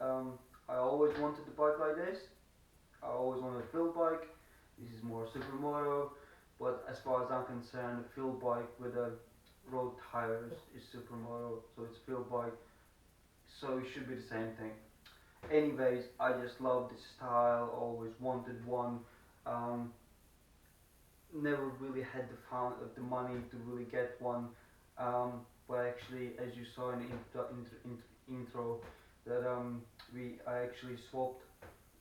I always wanted a bike like this. I always wanted a field bike. This is more supermoto, but as far as I'm concerned, a field bike with a road tires is supermoto, so it's field bike, so it should be the same thing. Anyways, I just love this style. Always wanted one. Um, Never really had the money to really get one. But actually, as you saw in the intro, that I actually swapped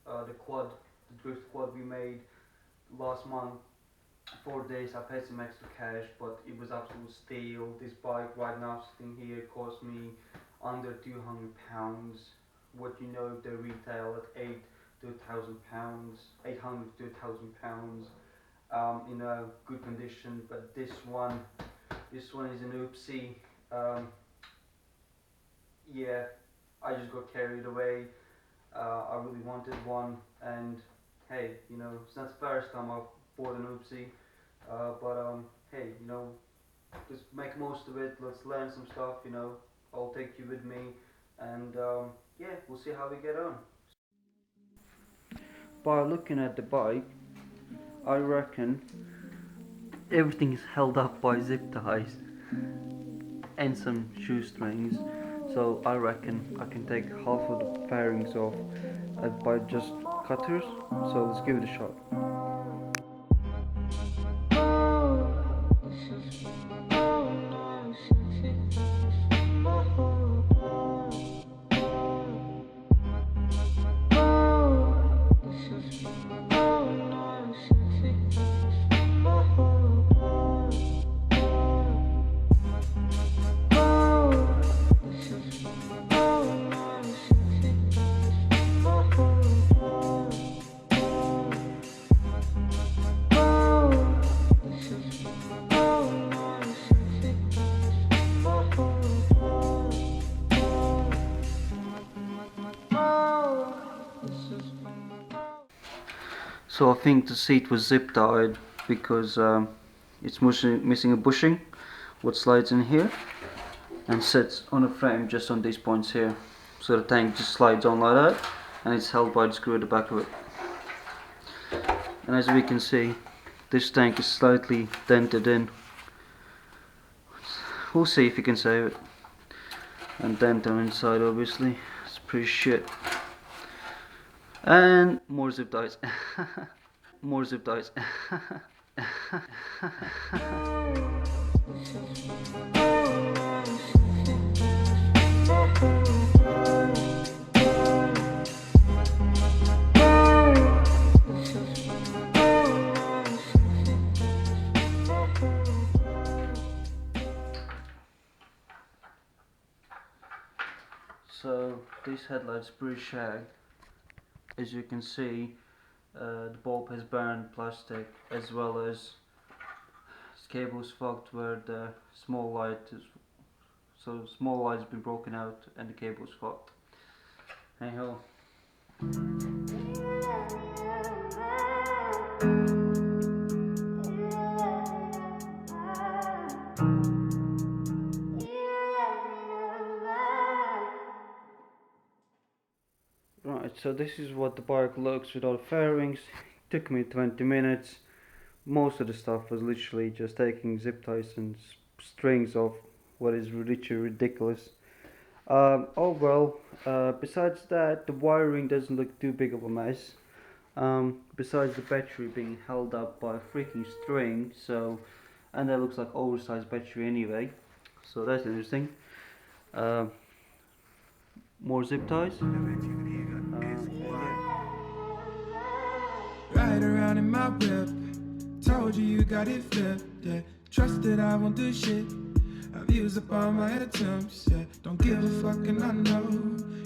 the quad, the drift quad we made last month. 4 days I paid some extra cash, but it was absolute steal. This bike right now sitting here cost me under £200. What you know, they retail at £8 to £1,000, 800 to £1,000, in a good condition. But this one is an oopsie. Um, yeah, I just got carried away. I really wanted one, and hey, it's not the first time I've bought an oopsie. But hey, just make most of it. Let's learn some stuff. I'll take you with me, and yeah, we'll see how we get on. By looking at the bike, I reckon everything is held up by zip ties and some shoestrings. So I reckon I can take half of the fairings off by just cutters. So let's give it a shot. So I think the seat was zip tied because it's missing a bushing, what slides in here, and sits on a frame just on these points here. So the tank just slides on like that, and it's held by the screw at the back of it. And as we can see, this tank is slightly dented in. We'll see if you can save it. And dent on inside, obviously. It's pretty shit. And more zip ties. More zip ties. So this headlight's pretty shagged. As you can see, the bulb has burned plastic, as well as this cable is fucked where the small light is. So small light's been broken out and the cable's fucked. Anyhow. Right, so this is what the bike looks without fairings. It took me 20 minutes. Most of the stuff was literally just taking zip ties and strings off, what is literally ridiculous. Oh well, besides that, the wiring doesn't look too big of a mess. Besides the battery being held up by a freaking string, and that looks like oversized battery anyway, so that's interesting. More zip ties. Ride around in my whip, told you got it flipped, yeah. Trust that I won't do shit. I've used up all my attempts, yeah. Don't give a fuck and I know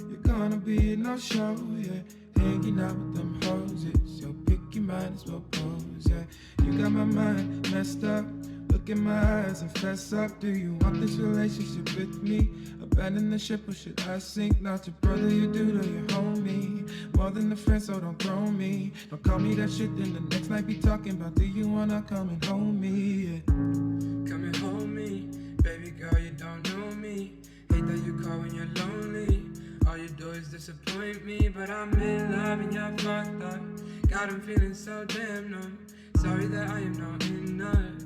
you're gonna be a no-show, yeah. Hanging out with them hoses, yo, pick your mind as well pose, yeah. You got my mind messed up. Look in my eyes and fess up. Do you want this relationship with me? Abandon the ship or should I sink? Not your brother, you do to your homie. More than a friend, so don't throw me. Don't call me that shit, then the next night be talking about do you wanna come and hold me? Yeah. Come and hold me, baby girl, you don't know me. Hate that you call when you're lonely. All you do is disappoint me, but I'm in love and you're fucked up. God, I'm feeling so damn numb. Sorry that I am not enough.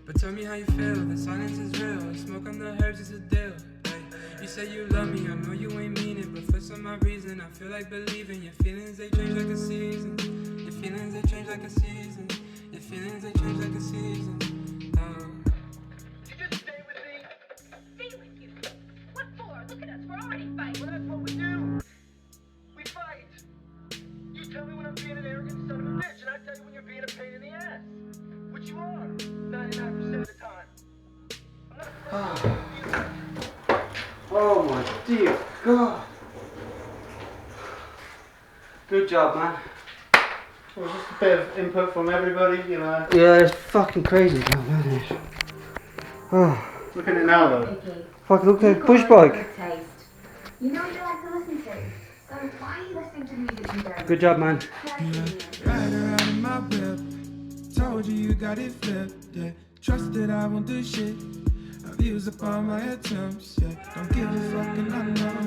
But tell me how you feel, the silence is real. Smoke on the herbs is a deal. Hey, you say you love me, I know you ain't mean it, but for some odd reason I feel like believing. Your feelings, they change like a season. Your feelings, they change like a season. Your feelings, they change like a season. You just stay with me. Stay with you? What for? Look at us, we're already fighting. Well, that's what we do. We fight. You tell me when I'm being an arrogant son of a bitch, and I tell you when you're being a pain in the ass. Which you are, 99% of the time. I'm not afraid of you. Oh my dear God. Good job, man. Well, just a bit of input from everybody, you know. Yeah, it's fucking crazy job, isn't it? Oh. Look at it now, though. Fuck, look at push bike. You know you like to listen to, so why are you listening to music you don't? Good job, man. Ride around in my whip. Told you got it flipped, yeah. Trust that I won't do shit. I've used up all my attempts, yeah. Don't give a fuck and I know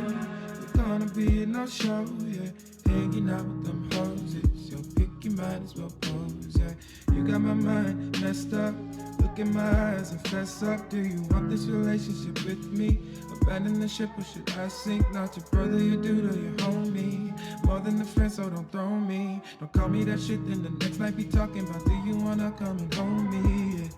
you're gonna be a no show, yeah. Hanging out with them hoses, yo. Pick your mind as well pose, yeah. You got my mind messed up. Look in my eyes and fess up. Do you want this relationship with me? Abandon the ship or should I sink? Not your brother, your dude or your homie. More than a friend, so don't throw me. Don't call me that shit, then the next night be talking about do you wanna come and hold me?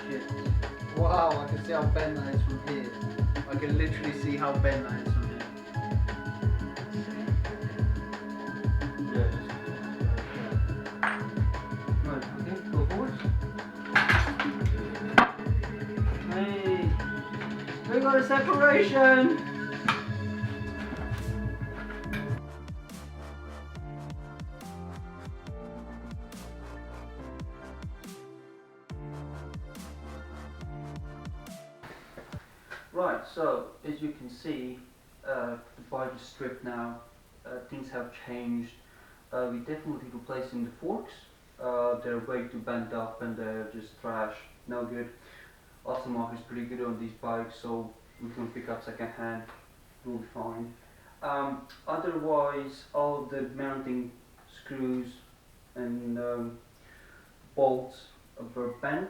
Yeah. Wow, I can see how bent that is from here. I can literally see how bent that is from here. Right, okay, go forward. Hey, we got a separation. Right, so as you can see, the bike is stripped now. Things have changed. We definitely replacing the forks. They're way too bent up and they're just trash, no good. Aftermarket is pretty good on these bikes, so we can pick up second hand, we'll be fine. Otherwise, all the mounting screws and bolts were bent.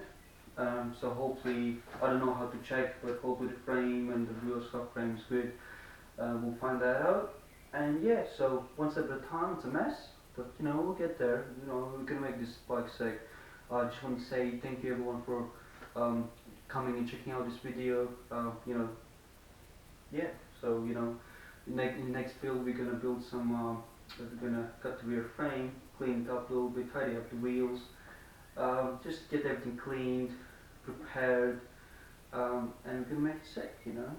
So hopefully, I don't know how to check, but hopefully the frame and the rear subframe is good. We'll find that out. And yeah, so one step at a time. It's a mess, but you know we'll get there. You know we're gonna make this bike sick. I just want to say thank you everyone for coming and checking out this video. You know, yeah. So you know, in the next build we're gonna build some. We're gonna cut the rear frame, clean it up a little bit, tidy up the wheels. Just get everything cleaned, prepared, and we're gonna make it sick. You know,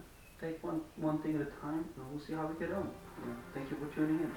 take one thing at a time, and we'll see how we get on. You know, thank you for tuning in.